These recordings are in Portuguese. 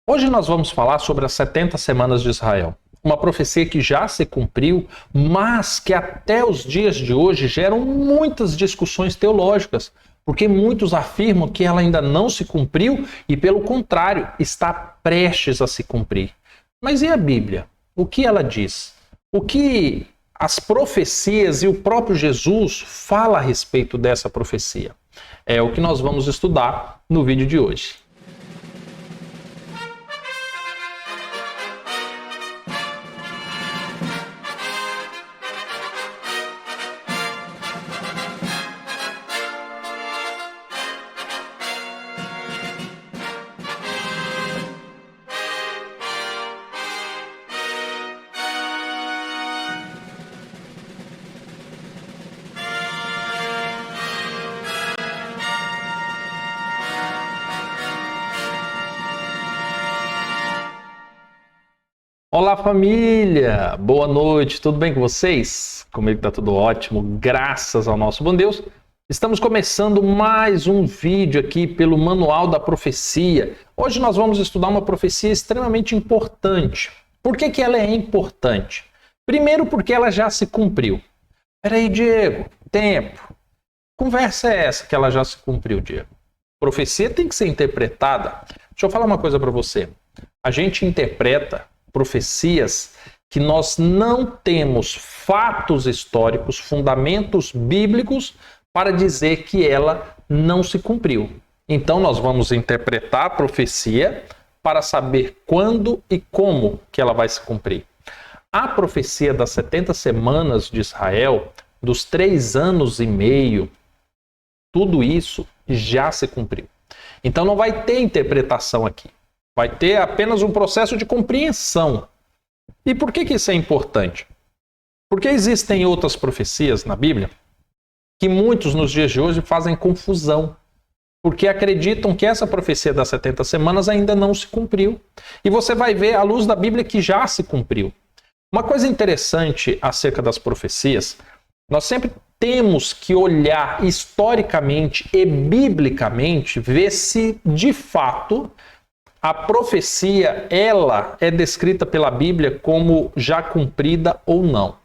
Hoje nós vamos falar sobre as 70 semanas de Israel. Uma profecia que já se cumpriu, mas que até os dias de hoje geram muitas discussões teológicas, porque muitos afirmam que ela ainda não se cumpriu e, pelo contrário, está prestes a se cumprir. Mas e a Bíblia? O que ela diz? O que as profecias e o próprio Jesus fala a respeito dessa profecia? É o que nós vamos estudar no vídeo de hoje. Olá família, boa noite, tudo bem com vocês? Comigo tá tudo ótimo, graças ao nosso bom Deus. Estamos começando mais um vídeo aqui pelo Manual da Profecia. Hoje nós vamos estudar uma profecia extremamente importante. Por que ela é importante? Primeiro porque ela já se cumpriu. Peraí, Diego, tempo. Conversa é essa que ela já se cumpriu, Diego? Profecia tem que ser interpretada. Deixa eu falar uma coisa para você. A gente interpreta profecias que nós não temos fatos históricos, fundamentos bíblicos para dizer que ela não se cumpriu. Então nós vamos interpretar a profecia para saber quando e como que ela vai se cumprir. A profecia das 70 semanas de Israel, dos 3 anos e meio, tudo isso já se cumpriu. Então não vai ter interpretação aqui. Vai ter apenas um processo de compreensão. E por que isso é importante? Porque existem outras profecias na Bíblia que muitos nos dias de hoje fazem confusão. Porque acreditam que essa profecia das 70 semanas ainda não se cumpriu. E você vai ver à luz da Bíblia que já se cumpriu. Uma coisa interessante acerca das profecias, nós sempre temos que olhar historicamente e biblicamente, ver se de fato a profecia, ela é descrita pela Bíblia como já cumprida ou não.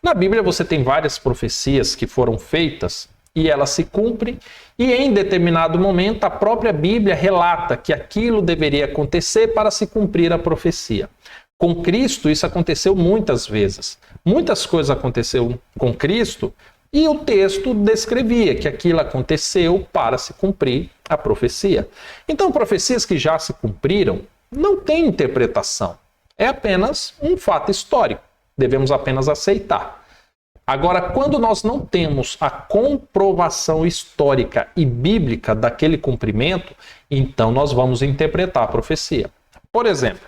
Na Bíblia você tem várias profecias que foram feitas e elas se cumprem, e em determinado momento a própria Bíblia relata que aquilo deveria acontecer para se cumprir a profecia. Com Cristo isso aconteceu muitas vezes. Muitas coisas aconteceram com Cristo e o texto descrevia que aquilo aconteceu para se cumprir a profecia. Então, profecias que já se cumpriram não têm interpretação. É apenas um fato histórico. Devemos apenas aceitar. Agora, quando nós não temos a comprovação histórica e bíblica daquele cumprimento, então nós vamos interpretar a profecia. Por exemplo,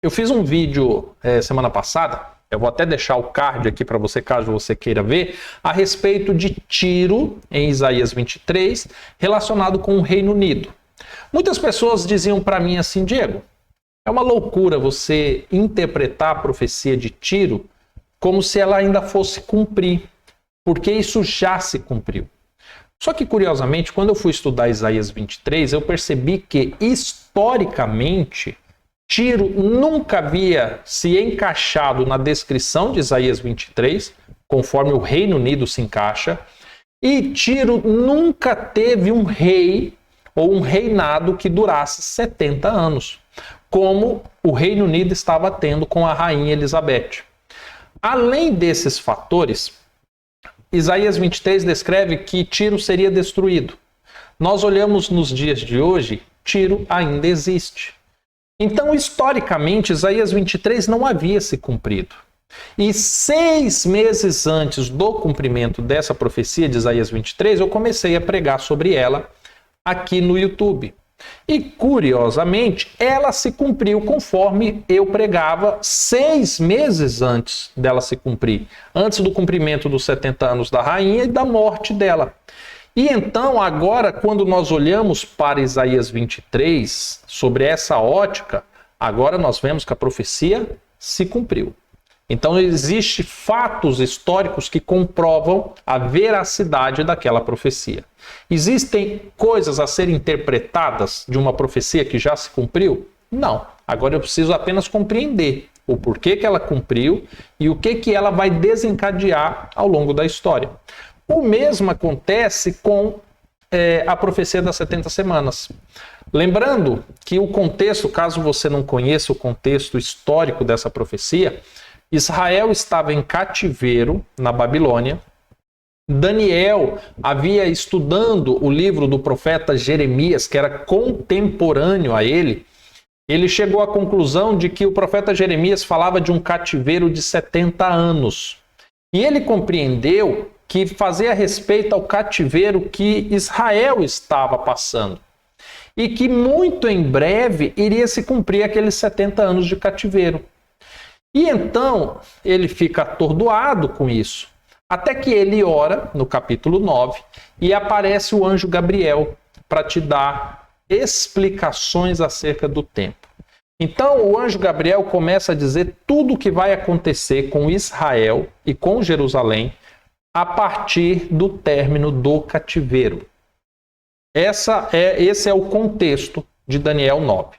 eu fiz um vídeo semana passada, eu vou até deixar o card aqui para você, caso você queira ver, a respeito de Tiro, em Isaías 23, relacionado com o Reino Unido. Muitas pessoas diziam para mim assim, Diego, é uma loucura você interpretar a profecia de Tiro como se ela ainda fosse cumprir, porque isso já se cumpriu. Só que, curiosamente, quando eu fui estudar Isaías 23, eu percebi que, historicamente, Tiro nunca havia se encaixado na descrição de Isaías 23, conforme o Reino Unido se encaixa, e Tiro nunca teve um rei ou um reinado que durasse 70 anos, como o Reino Unido estava tendo com a rainha Elizabeth. Além desses fatores, Isaías 23 descreve que Tiro seria destruído. Nós olhamos nos dias de hoje, Tiro ainda existe. Então, historicamente, Isaías 23 não havia se cumprido. E 6 meses antes do cumprimento dessa profecia de Isaías 23, eu comecei a pregar sobre ela aqui no YouTube. E, curiosamente, ela se cumpriu conforme eu pregava 6 meses antes dela se cumprir. Antes do cumprimento dos 70 anos da rainha e da morte dela. E então, agora, quando nós olhamos para Isaías 23, sobre essa ótica, agora nós vemos que a profecia se cumpriu. Então, existem fatos históricos que comprovam a veracidade daquela profecia. Existem coisas a serem interpretadas de uma profecia que já se cumpriu? Não. Agora eu preciso apenas compreender o porquê que ela cumpriu e o que ela vai desencadear ao longo da história. O mesmo acontece com a profecia das 70 semanas. Lembrando que o contexto, caso você não conheça o contexto histórico dessa profecia, Israel estava em cativeiro na Babilônia. Daniel havia estudando o livro do profeta Jeremias, que era contemporâneo a ele. Ele chegou à conclusão de que o profeta Jeremias falava de um cativeiro de 70 anos. E ele compreendeu que fazia respeito ao cativeiro que Israel estava passando. E que muito em breve iria se cumprir aqueles 70 anos de cativeiro. E então ele fica atordoado com isso. Até que ele ora, no capítulo 9, e aparece o anjo Gabriel para te dar explicações acerca do tempo. Então o anjo Gabriel começa a dizer tudo o que vai acontecer com Israel e com Jerusalém a partir do término do cativeiro. Esse é o contexto de Daniel 9.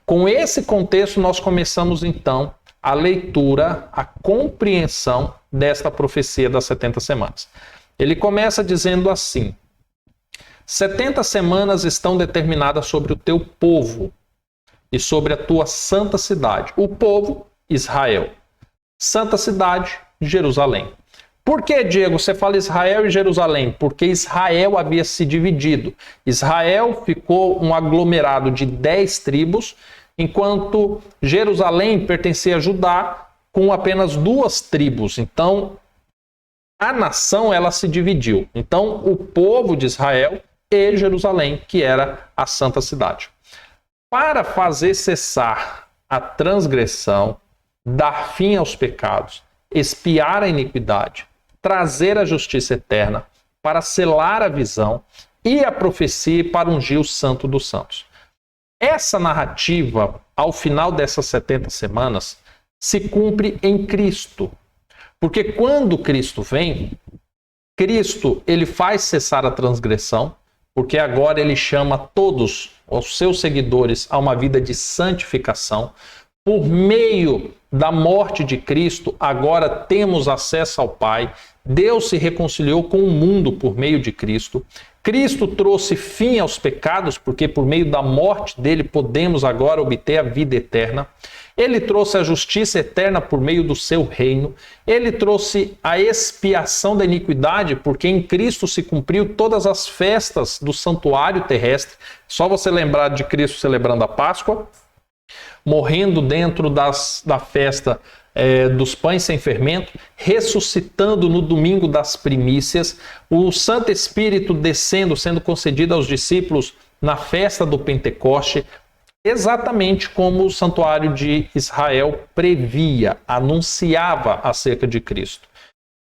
Com esse contexto nós começamos então a leitura, a compreensão desta profecia das 70 semanas. Ele começa dizendo assim: 70 semanas estão determinadas sobre o teu povo e sobre a tua santa cidade. O povo, Israel. Santa cidade, Jerusalém. Por que, Diego, você fala Israel e Jerusalém? Porque Israel havia se dividido. Israel ficou um aglomerado de 10 tribos, enquanto Jerusalém pertencia a Judá com apenas 2 tribos. Então, a nação ela se dividiu. Então, o povo de Israel e Jerusalém, que era a santa cidade. Para fazer cessar a transgressão, dar fim aos pecados, expiar a iniquidade, trazer a justiça eterna, para selar a visão e a profecia para ungir o Santo dos Santos. Essa narrativa, ao final dessas 70 semanas, se cumpre em Cristo. Porque quando Cristo vem, Cristo ele faz cessar a transgressão, porque agora ele chama todos os seus seguidores a uma vida de santificação. Por meio da morte de Cristo, agora temos acesso ao Pai. Deus se reconciliou com o mundo por meio de Cristo. Cristo trouxe fim aos pecados, porque por meio da morte dele podemos agora obter a vida eterna. Ele trouxe a justiça eterna por meio do seu reino. Ele trouxe a expiação da iniquidade, porque em Cristo se cumpriu todas as festas do santuário terrestre. Só você lembrar de Cristo celebrando a Páscoa, morrendo dentro da festa dos pães sem fermento, ressuscitando no domingo das primícias, o Santo Espírito descendo, sendo concedido aos discípulos na festa do Pentecoste, exatamente como o santuário de Israel previa, anunciava acerca de Cristo.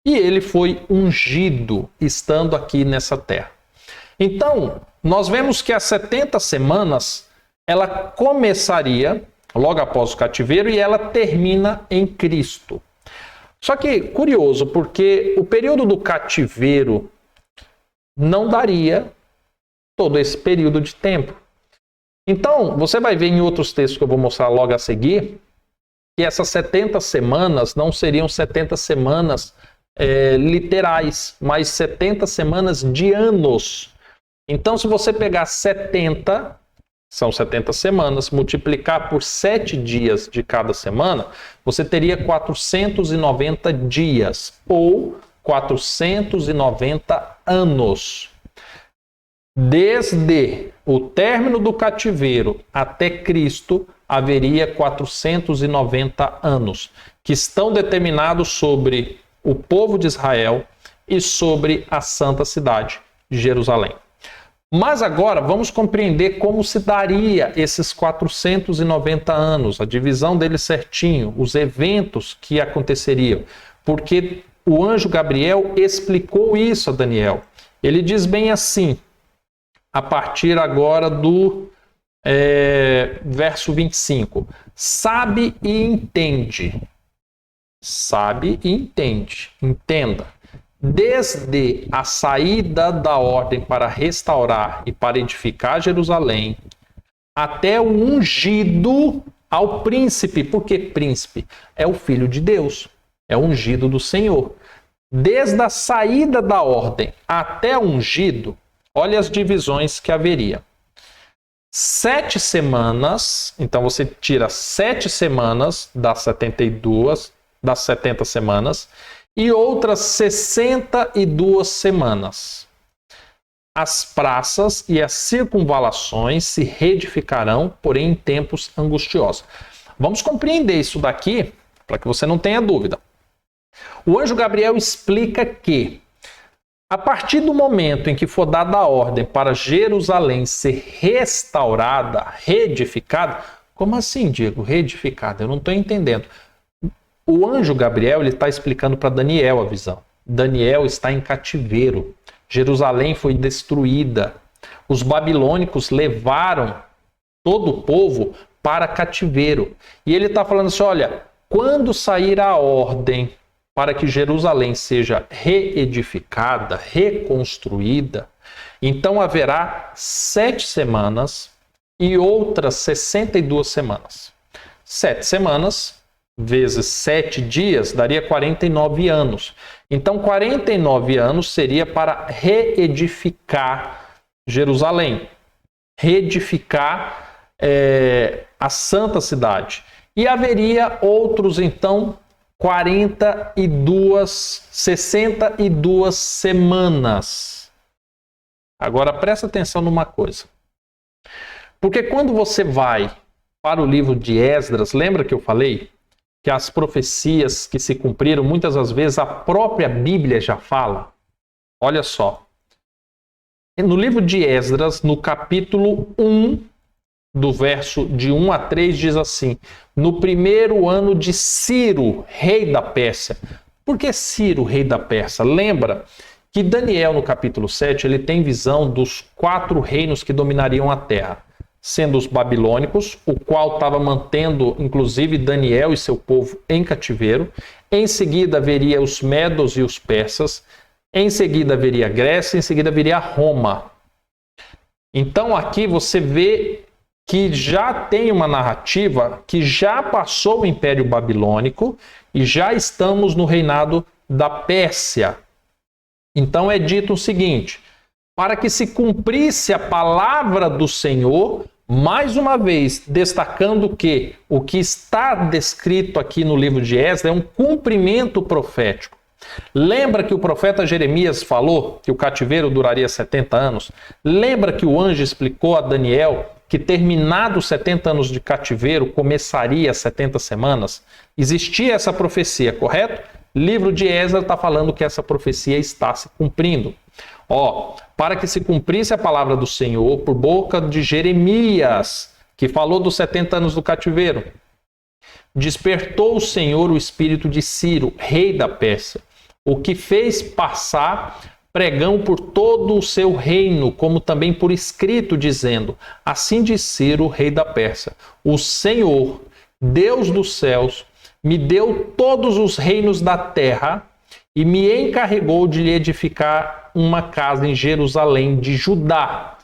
E ele foi ungido estando aqui nessa terra. Então, nós vemos que as 70 semanas, ela começaria logo após o cativeiro e ela termina em Cristo. Só que, curioso, porque o período do cativeiro não daria todo esse período de tempo. Então, você vai ver em outros textos que eu vou mostrar logo a seguir, que essas 70 semanas não seriam 70 semanas literais, mas 70 semanas de anos. Então, se você pegar 70, são 70 semanas, multiplicar por 7 dias de cada semana, você teria 490 dias, ou 490 anos. Desde o término do cativeiro até Cristo, haveria 490 anos, que estão determinados sobre o povo de Israel e sobre a santa cidade de Jerusalém. Mas agora vamos compreender como se daria esses 490 anos, a divisão deles certinho, os eventos que aconteceriam, porque o anjo Gabriel explicou isso a Daniel. Ele diz bem assim, a partir agora do verso 25. Sabe e entende. Sabe e entende. Entenda. Desde a saída da ordem para restaurar e para edificar Jerusalém, até o ungido ao príncipe. Por que príncipe? É o filho de Deus, é o ungido do Senhor. Desde a saída da ordem até o ungido, olha as divisões que haveria. 7 semanas, então você tira 7 semanas das 72, das 70 semanas, e outras 62 semanas. As praças e as circunvalações se reedificarão, porém em tempos angustiosos. Vamos compreender isso daqui, para que você não tenha dúvida. O anjo Gabriel explica que, a partir do momento em que for dada a ordem para Jerusalém ser restaurada, reedificada, como assim, Diego, reedificada? Eu não estou entendendo. O anjo Gabriel está explicando para Daniel a visão. Daniel está em cativeiro. Jerusalém foi destruída. Os babilônicos levaram todo o povo para cativeiro. E ele está falando assim, olha, quando sair a ordem para que Jerusalém seja reedificada, reconstruída, então haverá 7 semanas e outras 62 semanas. 7 semanas vezes 7 dias daria 49 anos. Então 49 anos seria para reedificar Jerusalém, reedificar a santa cidade. E haveria outros, então, 62 semanas. Agora presta atenção numa coisa. Porque quando você vai para o livro de Esdras, lembra que eu falei que as profecias que se cumpriram, muitas das vezes a própria Bíblia já fala? Olha só. No livro de Esdras, no capítulo 1, do verso de 1 a 3, diz assim: no primeiro ano de Ciro, rei da Pérsia. Por que Ciro, rei da Pérsia? Lembra que Daniel, no capítulo 7, ele tem visão dos 4 reinos que dominariam a terra, sendo os babilônicos, o qual estava mantendo, inclusive, Daniel e seu povo em cativeiro. Em seguida, haveria os medos e os persas. Em seguida, haveria a Grécia. Em seguida, haveria Roma. Então, aqui você vê que já tem uma narrativa que já passou o Império Babilônico e já estamos no reinado da Pérsia. Então é dito o seguinte: para que se cumprisse a palavra do Senhor, mais uma vez destacando que o que está descrito aqui no livro de Esdras é um cumprimento profético. Lembra que o profeta Jeremias falou que o cativeiro duraria 70 anos? Lembra que o anjo explicou a Daniel que terminados 70 anos de cativeiro, começaria 70 semanas? Existia essa profecia, correto? Livro de Esdras está falando que essa profecia está se cumprindo. Para que se cumprisse a palavra do Senhor por boca de Jeremias, que falou dos 70 anos do cativeiro, despertou o Senhor o espírito de Ciro, rei da Pérsia, o que fez passar pregão por todo o seu reino, como também por escrito, dizendo: assim diz Ciro, rei da Pérsia, o Senhor, Deus dos céus, me deu todos os reinos da terra e me encarregou de lhe edificar uma casa em Jerusalém de Judá,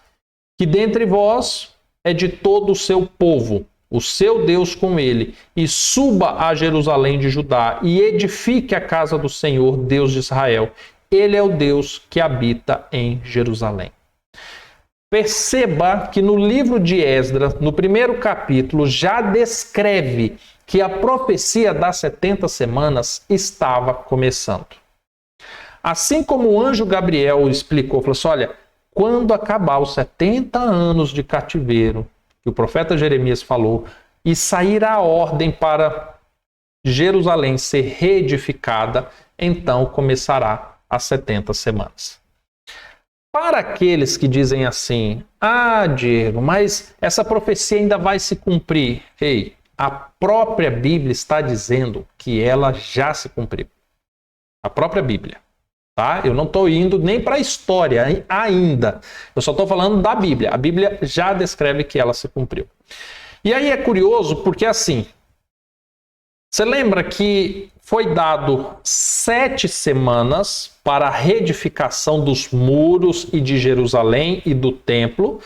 que dentre vós é de todo o seu povo, o seu Deus com ele, e suba a Jerusalém de Judá e edifique a casa do Senhor, Deus de Israel. Ele é o Deus que habita em Jerusalém. Perceba que no livro de Esdras, no primeiro capítulo, já descreve que a profecia das 70 semanas estava começando. Assim como o anjo Gabriel explicou, falou assim: olha, quando acabar os 70 anos de cativeiro, que o profeta Jeremias falou, e sair a ordem para Jerusalém ser reedificada, então começará as 70 semanas. Para aqueles que dizem assim: ah, Diego, mas essa profecia ainda vai se cumprir. Ei, a própria Bíblia está dizendo que ela já se cumpriu. A própria Bíblia. Tá? Eu não estou indo nem para a história ainda. Eu só estou falando da Bíblia. A Bíblia já descreve que ela se cumpriu. E aí é curioso porque assim, você lembra que foi dado 7 semanas para a reedificação dos muros e de Jerusalém e do templo,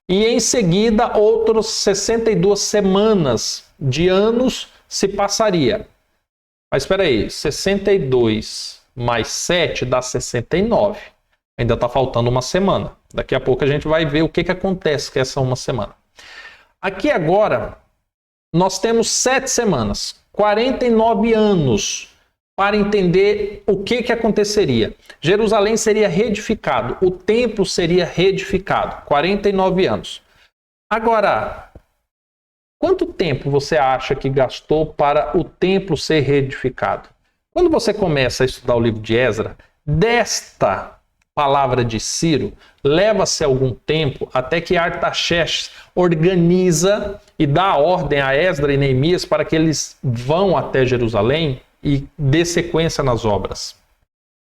e em seguida outras 62 semanas de anos se passaria. Mas espera aí, 62 mais 7 dá 69. Ainda está faltando uma semana. Daqui a pouco a gente vai ver o que acontece com essa uma semana. Aqui agora, nós temos 7 semanas, 49 anos, para entender o que aconteceria. Jerusalém seria reedificado, o templo seria reedificado, 49 anos. Agora, quanto tempo você acha que gastou para o templo ser reedificado? Quando você começa a estudar o livro de Esdras, desta palavra de Ciro, leva-se algum tempo até que Artaxerxes organiza e dá ordem a Esdras e Neemias para que eles vão até Jerusalém e dê sequência nas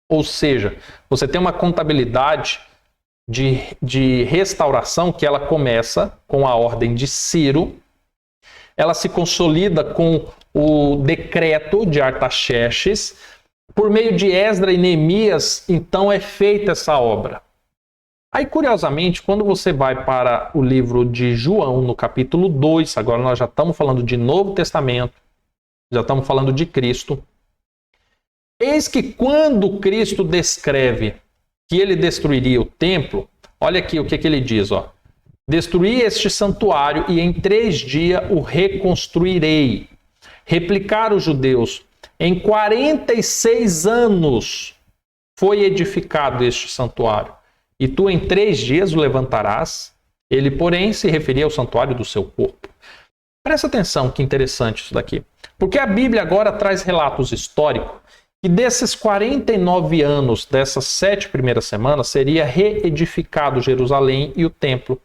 Ou seja, você tem uma contabilidade de restauração que ela começa com a ordem de Ciro, ela se consolida com o decreto de Artaxerxes, por meio de Esdras e Neemias, então é feita essa obra. Aí, curiosamente, quando você vai para o livro de João, no capítulo 2, agora nós já estamos falando de Novo Testamento, já estamos falando de Cristo. Eis que quando Cristo descreve que ele destruiria o templo, olha aqui o que ele diz, ó. Destruí este santuário e em 3 dias o reconstruirei. Replicaram os judeus. Em 46 anos foi edificado este santuário. E tu em 3 dias o levantarás. Ele, porém, se referia ao santuário do seu corpo. Presta atenção, que interessante isso daqui. Porque a Bíblia agora traz relatos históricos que desses 49 anos, dessas 7 primeiras semanas, seria reedificado Jerusalém e o templo.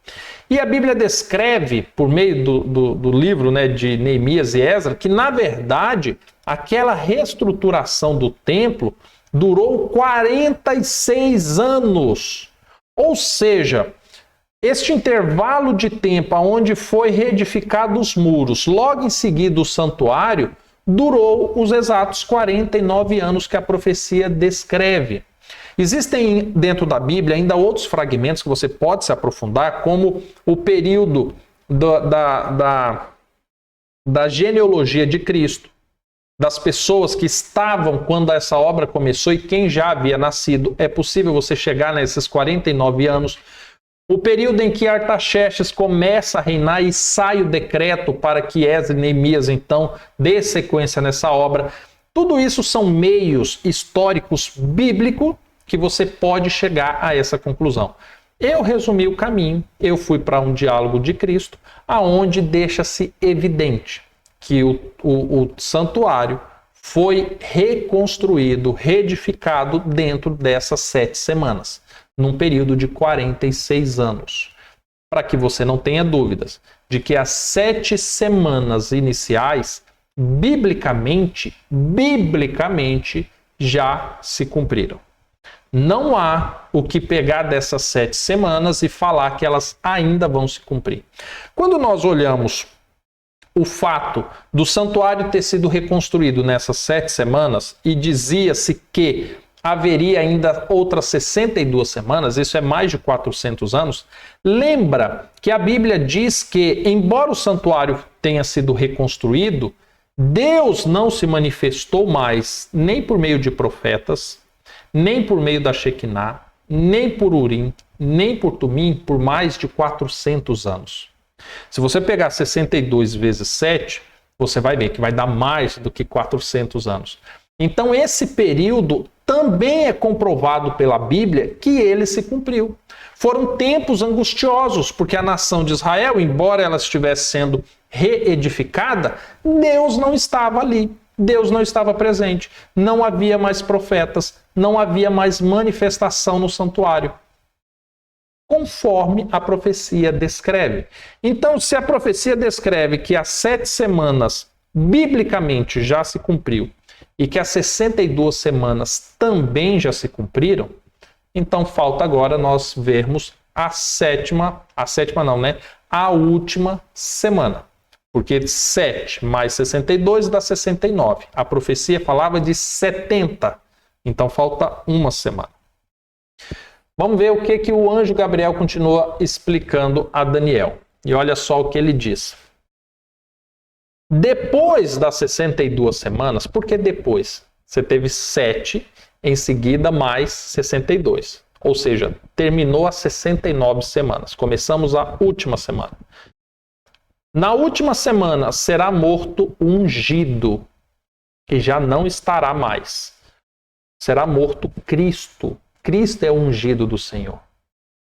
E a Bíblia descreve, por meio do livro, né, de Neemias e Esdras, que, na verdade, aquela reestruturação do templo durou 46 anos. Ou seja, este intervalo de tempo onde foi reedificado os muros, logo em seguida o santuário, durou os exatos 49 anos que a profecia descreve. Existem dentro da Bíblia ainda outros fragmentos que você pode se aprofundar, como o período da genealogia de Cristo, das pessoas que estavam quando essa obra começou e quem já havia nascido. É possível você chegar nesses 49 anos. O período em que Artaxerxes começa a reinar e sai o decreto para que Esdras e Neemias, então, dê sequência nessa obra. Tudo isso são meios históricos bíblicos que você pode chegar a essa conclusão. Eu resumi o caminho, eu fui para um diálogo de Cristo, aonde deixa-se evidente que o santuário foi reconstruído, reedificado dentro dessas 7 semanas. Num período de 46 anos. Para que você não tenha dúvidas de que as 7 semanas iniciais, biblicamente, já se cumpriram. Não há o que pegar dessas 7 semanas e falar que elas ainda vão se cumprir. Quando nós olhamos o fato do santuário ter sido reconstruído nessas 7 semanas e dizia-se que haveria ainda outras 62 semanas, isso é mais de 400 anos, lembra que a Bíblia diz que, embora o santuário tenha sido reconstruído, Deus não se manifestou mais nem por meio de profetas, nem por meio da Shekinah, nem por Urim, nem por Tumim, por mais de 400 anos. Se você pegar 62 vezes 7, você vai ver que vai dar mais do que 400 anos. Então, esse período também é comprovado pela Bíblia que ele se cumpriu. Foram tempos angustiosos, porque a nação de Israel, embora ela estivesse sendo reedificada, Deus não estava ali. Deus não estava presente. Não havia mais profetas, não havia mais manifestação no santuário, conforme a profecia descreve. Então, se a profecia descreve que as 7 semanas, biblicamente, já se cumpriu, e que as 62 semanas também já se cumpriram, então falta agora nós vermos a última semana. Porque 7 mais 62 dá 69. A profecia falava de 70. Então falta uma semana. Vamos ver o que o anjo Gabriel continua explicando a Daniel. E olha só o que ele diz. Depois das 62 semanas, por que depois? Você teve 7, em seguida mais 62. Ou seja, terminou as 69 semanas. Começamos a última semana. Na última semana será morto o ungido, que já não estará mais. Será morto Cristo. Cristo é o ungido do Senhor.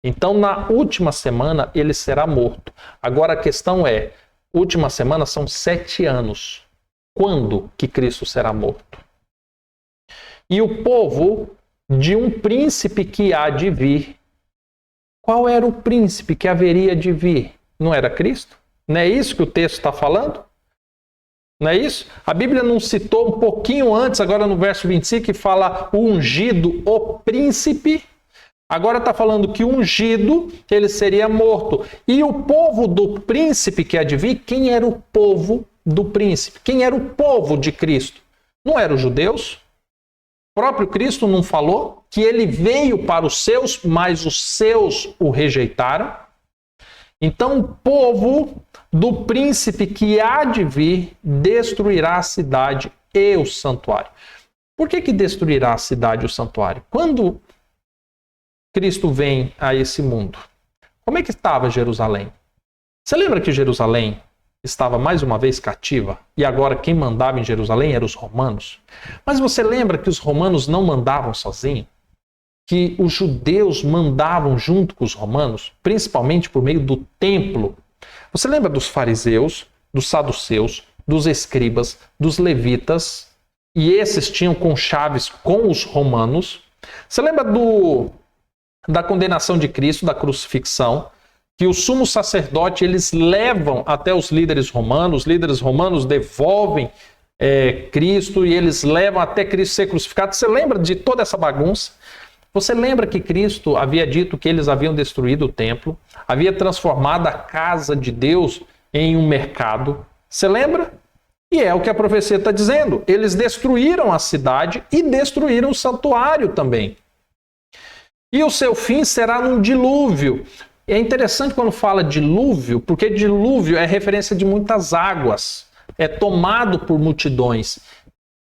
Então, na última semana, ele será morto. Agora, a questão é, última semana são 7 anos. Quando que Cristo será morto? E o povo de um príncipe que há de vir. Qual era o príncipe que haveria de vir? Não era Cristo? Não é isso que o texto está falando? Não é isso? A Bíblia não citou um pouquinho antes, agora no verso 25, que fala o ungido, o príncipe. Agora está falando que o ungido, ele seria morto. E o povo do príncipe que há de vir, quem era o povo do príncipe? Quem era o povo de Cristo? Não eram os judeus? O próprio Cristo não falou que ele veio para os seus, mas os seus o rejeitaram? Então o povo do príncipe que há de vir destruirá a cidade e o santuário. Por que destruirá a cidade e o santuário? Quando Cristo vem a esse mundo, como é que estava Jerusalém? Você lembra que Jerusalém estava mais uma vez cativa e agora quem mandava em Jerusalém eram os romanos? Mas você lembra que os romanos não mandavam sozinhos? Que os judeus mandavam junto com os romanos, principalmente por meio do templo. Você lembra dos fariseus, dos saduceus, dos escribas, dos levitas, e esses tinham conchaves com os romanos? Você lembra da condenação de Cristo, da crucifixão, que o sumo sacerdote eles levam até os líderes romanos devolvem Cristo e eles levam até Cristo ser crucificado? Você lembra de toda essa bagunça? Você lembra que Cristo havia dito que eles haviam destruído o templo, havia transformado a casa de Deus em um mercado? Você lembra? E é o que a profecia está dizendo. Eles destruíram a cidade e destruíram o santuário também. E o seu fim será num dilúvio. É interessante quando fala dilúvio, porque dilúvio é referência de muitas águas, é tomado por multidões.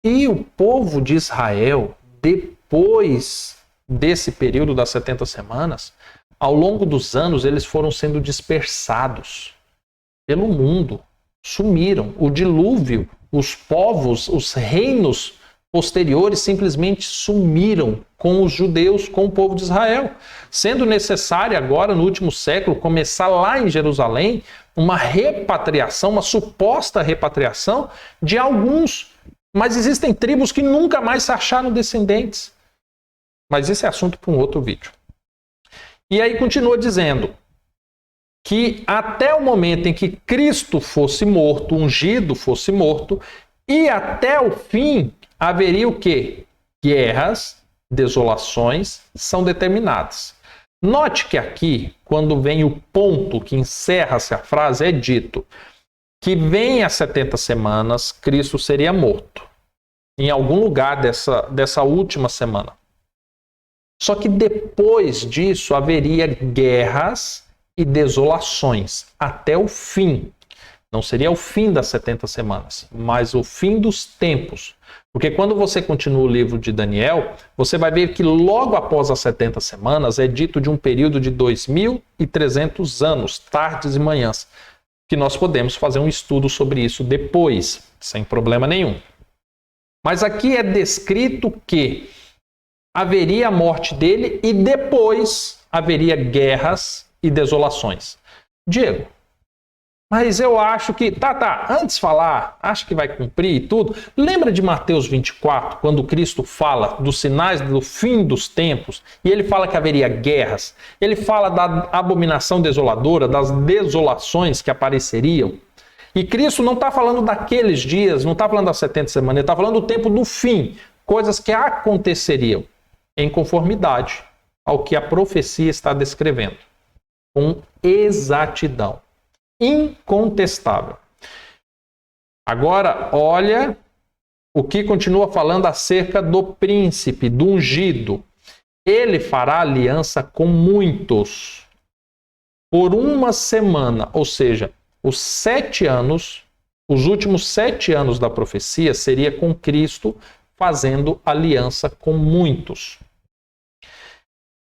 E o povo de Israel, depois desse período das 70 semanas, ao longo dos anos, eles foram sendo dispersados pelo mundo, sumiram. O dilúvio, os povos, os reinos posteriores simplesmente sumiram com os judeus, com o povo de Israel. Sendo necessário agora, no último século, começar lá em Jerusalém uma repatriação, uma suposta repatriação de alguns. Mas existem tribos que nunca mais se acharam descendentes. Mas esse é assunto para um outro vídeo. E aí continua dizendo que até o momento em que Cristo fosse morto, ungido fosse morto, e até o fim haveria o quê? Guerras, desolações são determinadas. Note que aqui, quando vem o ponto que encerra-se a frase, é dito que vem as 70 semanas, Cristo seria morto. Em algum lugar dessa última semana. Só que depois disso haveria guerras e desolações até o fim. Não seria o fim das 70 semanas, mas o fim dos tempos. Porque quando você continua o livro de Daniel, você vai ver que logo após as 70 semanas é dito de um período de 2.300 anos, tardes e manhãs, que nós podemos fazer um estudo sobre isso depois, sem problema nenhum. Mas aqui é descrito que haveria a morte dele e depois haveria guerras e desolações. Diego, mas eu acho que... antes de falar, acho que vai cumprir e tudo. Lembra de Mateus 24, quando Cristo fala dos sinais do fim dos tempos, e ele fala que haveria guerras, ele fala da abominação desoladora, das desolações que apareceriam. E Cristo não está falando daqueles dias, não está falando das 70 semanas, ele está falando do tempo do fim, coisas que aconteceriam em conformidade ao que a profecia está descrevendo, com exatidão, incontestável. Agora, olha o que continua falando acerca do príncipe, do ungido. ele fará aliança com muitos por uma semana, ou seja, os 7 anos, os últimos 7 anos da profecia seria com Cristo fazendo aliança com muitos.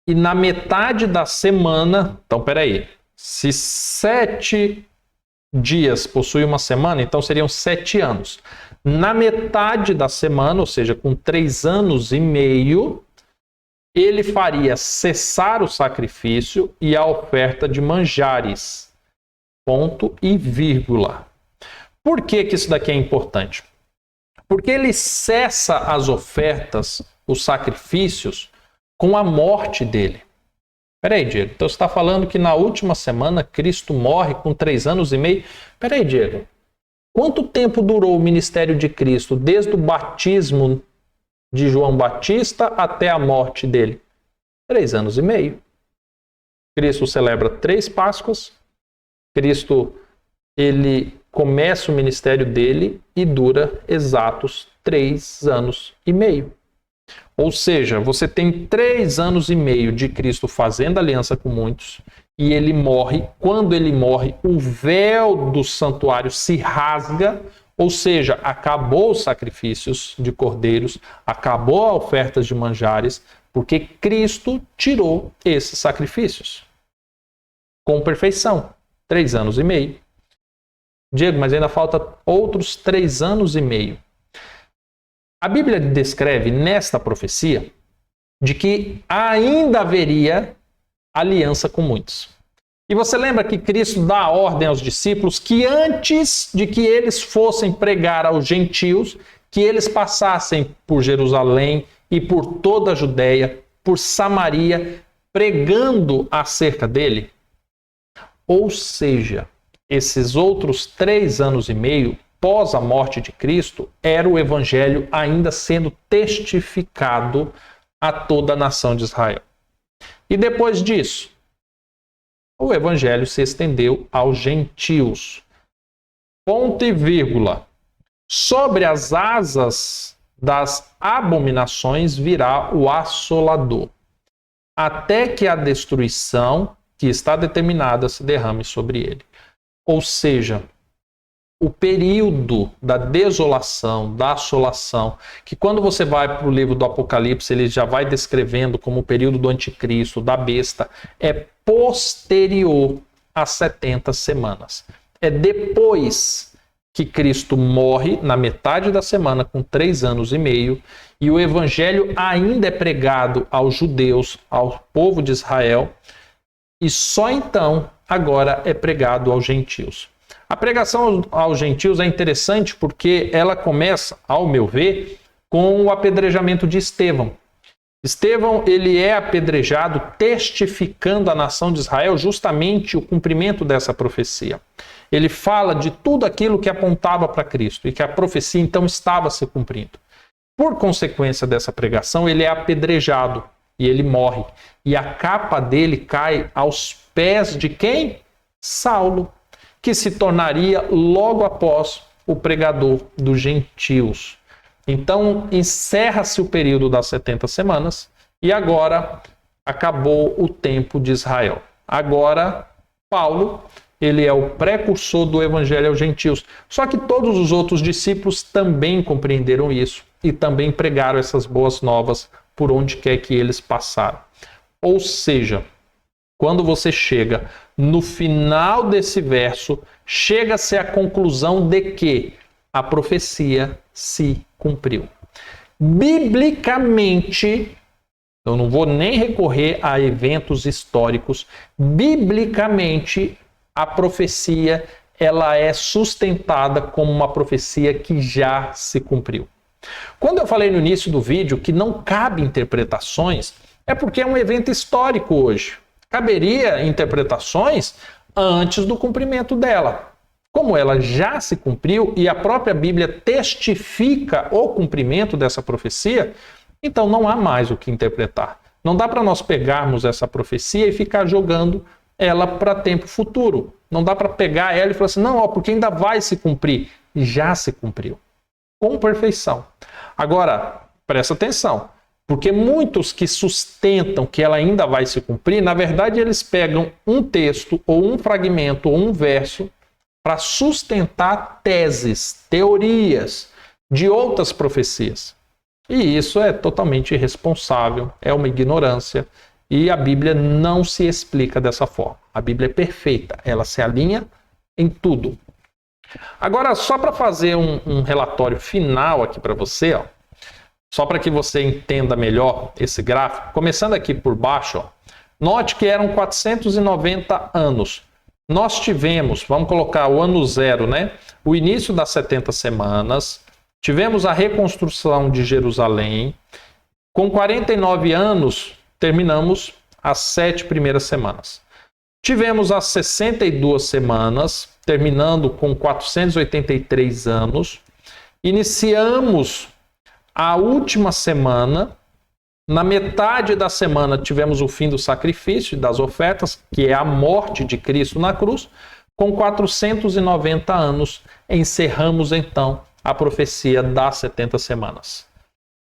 E na metade da semana, então peraí, se 7 dias possui uma semana, então seriam 7 anos. Na metade da semana, ou seja, com 3 anos e meio, ele faria cessar o sacrifício e a oferta de manjares. Ponto e vírgula. Por que isso daqui é importante? Porque ele cessa as ofertas, os sacrifícios, com a morte dele. Peraí, Diego, então você está falando que na última semana Cristo morre com 3 anos e meio? Peraí, Diego, quanto tempo durou o ministério de Cristo, desde o batismo de João Batista até a morte dele? 3 anos e meio. Cristo celebra 3 Páscoas, Cristo, ele começa o ministério dele e dura exatos 3 anos e meio. Ou seja, você tem 3 anos e meio de Cristo fazendo aliança com muitos e ele morre. Quando ele morre, o véu do santuário se rasga, ou seja, acabou os sacrifícios de cordeiros, acabou a oferta de manjares, porque Cristo tirou esses sacrifícios com perfeição. 3 anos e meio. Diego, mas ainda falta outros 3 anos e meio. A Bíblia descreve nesta profecia de que ainda haveria aliança com muitos. E você lembra que Cristo dá a ordem aos discípulos que antes de que eles fossem pregar aos gentios, que eles passassem por Jerusalém e por toda a Judéia, por Samaria, pregando acerca dele? Ou seja, esses outros 3 anos e meio pós a morte de Cristo, era o evangelho ainda sendo testificado a toda a nação de Israel. E depois disso, o evangelho se estendeu aos gentios. Ponto e vírgula. Sobre as asas das abominações virá o assolador, até que a destruição que está determinada se derrame sobre ele. Ou seja, o período da desolação, da assolação, que quando você vai para o livro do Apocalipse, ele já vai descrevendo como o período do anticristo, da besta, é posterior às 70 semanas. É depois que Cristo morre, na metade da semana, com 3 anos e meio, e o evangelho ainda é pregado aos judeus, ao povo de Israel, e só então, agora, é pregado aos gentios. A pregação aos gentios é interessante porque ela começa, ao meu ver, com o apedrejamento de Estevão. Estevão, ele é apedrejado testificando à nação de Israel justamente o cumprimento dessa profecia. Ele fala de tudo aquilo que apontava para Cristo e que a profecia então estava se cumprindo. Por consequência dessa pregação, ele é apedrejado e ele morre. E a capa dele cai aos pés de quem? Saulo, que se tornaria logo após o pregador dos gentios. Então, encerra-se o período das 70 semanas e agora acabou o tempo de Israel. Agora, Paulo, ele é o precursor do evangelho aos gentios. Só que todos os outros discípulos também compreenderam isso e também pregaram essas boas novas por onde quer que eles passaram. Ou seja, quando você chega no final desse verso, chega-se à conclusão de que a profecia se cumpriu. Biblicamente, eu não vou nem recorrer a eventos históricos, biblicamente, a profecia ela é sustentada como uma profecia que já se cumpriu. Quando eu falei no início do vídeo que não cabe interpretações, é porque é um evento histórico hoje. Caberia interpretações antes do cumprimento dela. Como ela já se cumpriu e a própria Bíblia testifica o cumprimento dessa profecia, então não há mais o que interpretar. Não dá para nós pegarmos essa profecia e ficar jogando ela para tempo futuro. Não dá para pegar ela e falar assim, não, porque ainda vai se cumprir. Já se cumpriu. Com perfeição. Agora, presta atenção. Porque muitos que sustentam que ela ainda vai se cumprir, na verdade eles pegam um texto, ou um fragmento, ou um verso, para sustentar teses, teorias de outras profecias. E isso é totalmente irresponsável, é uma ignorância, e a Bíblia não se explica dessa forma. A Bíblia é perfeita, ela se alinha em tudo. Agora, só para fazer um relatório final aqui para você, ó, só para que você entenda melhor esse gráfico, começando aqui por baixo, ó, note que eram 490 anos. Nós tivemos, vamos colocar o ano zero, né? O início das 70 semanas, tivemos a reconstrução de Jerusalém. Com 49 anos, terminamos as 7 primeiras semanas. Tivemos as 62 semanas, terminando com 483 anos. Iniciamos a última semana. Na metade da semana tivemos o fim do sacrifício e das ofertas, que é a morte de Cristo na cruz. Com 490 anos, encerramos então a profecia das 70 semanas.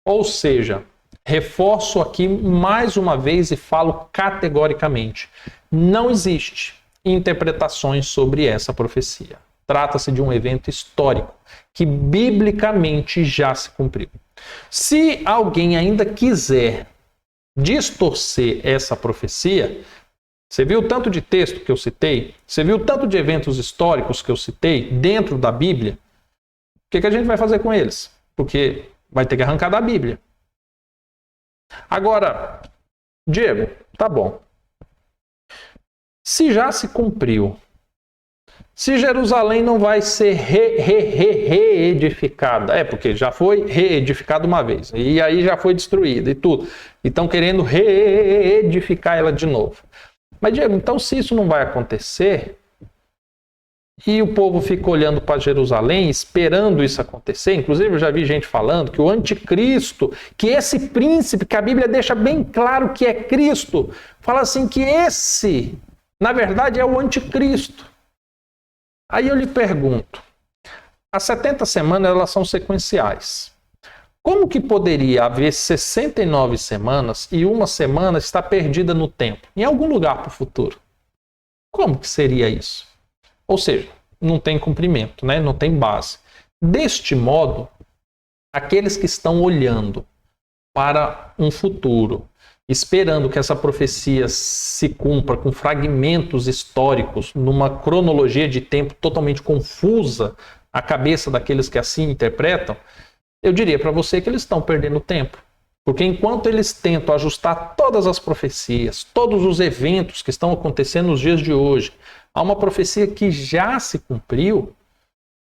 Ou seja, reforço aqui mais uma vez e falo categoricamente, não existe interpretações sobre essa profecia. Trata-se de um evento histórico que biblicamente já se cumpriu. Se alguém ainda quiser distorcer essa profecia, você viu o tanto de texto que eu citei? Você viu o tanto de eventos históricos que eu citei dentro da Bíblia? O que a gente vai fazer com eles? Porque vai ter que arrancar da Bíblia. Agora, Diego, tá bom. Se já se cumpriu, se Jerusalém não vai ser reedificada, porque já foi reedificada uma vez, e aí já foi destruída e tudo, e estão querendo reedificar ela de novo. Mas, Diego, então se isso não vai acontecer, e o povo fica olhando para Jerusalém, esperando isso acontecer, inclusive eu já vi gente falando que o anticristo, que esse príncipe, que a Bíblia deixa bem claro que é Cristo, fala assim que esse, na verdade, é o anticristo. Aí eu lhe pergunto, as 70 semanas elas são sequenciais. Como que poderia haver 69 semanas e uma semana está perdida no tempo, em algum lugar para o futuro? Como que seria isso? Ou seja, não tem cumprimento, né? Não tem base. Deste modo, aqueles que estão olhando para um futuro, esperando que essa profecia se cumpra com fragmentos históricos, numa cronologia de tempo totalmente confusa, a cabeça daqueles que assim interpretam, eu diria para você que eles estão perdendo tempo. Porque enquanto eles tentam ajustar todas as profecias, todos os eventos que estão acontecendo nos dias de hoje, a uma profecia que já se cumpriu,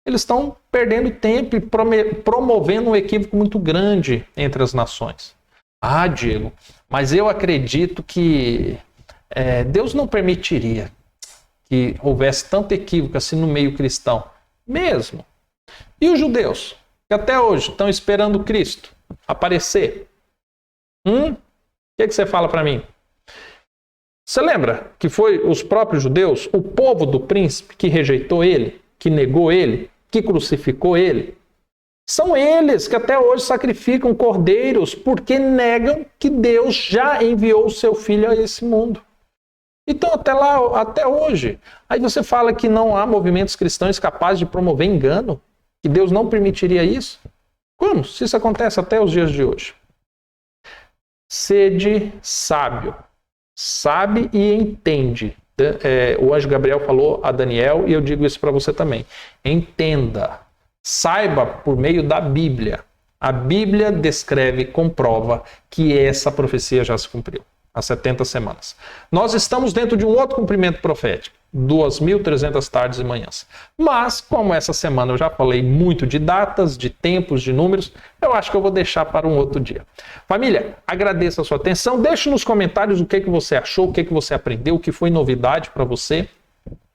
eles estão perdendo tempo e promovendo um equívoco muito grande entre as nações. Ah, Diego, mas eu acredito que Deus não permitiria que houvesse tanto equívoco assim no meio cristão. Mesmo. E os judeus, que até hoje estão esperando Cristo aparecer? O que você fala para mim? Você lembra que foi os próprios judeus, o povo do príncipe, que rejeitou ele, que negou ele, que crucificou ele? São eles que até hoje sacrificam cordeiros porque negam que Deus já enviou o seu filho a esse mundo. Então, até hoje. Aí você fala que não há movimentos cristãos capazes de promover engano? Que Deus não permitiria isso? Como? Se isso acontece até os dias de hoje. Sede sábio. Sabe e entende. O anjo Gabriel falou a Daniel e eu digo isso para você também. Entenda. Saiba por meio da Bíblia. A Bíblia descreve e comprova que essa profecia já se cumpriu. As 70 semanas. Nós estamos dentro de um outro cumprimento profético. 2.300 tardes e manhãs. Mas, como essa semana eu já falei muito de datas, de tempos, de números, eu acho que eu vou deixar para um outro dia. Família, agradeço a sua atenção. Deixe nos comentários o que você achou, o que você aprendeu, o que foi novidade para você.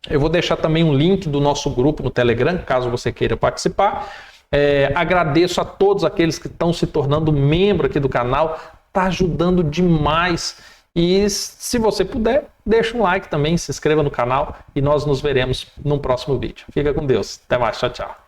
Eu vou deixar também um link do nosso grupo no Telegram, caso você queira participar. Agradeço a todos aqueles que estão se tornando membro aqui do canal. Está ajudando demais. E se você puder, deixa um like também, se inscreva no canal e nós nos veremos num próximo vídeo. Fica com Deus. Até mais. Tchau, tchau.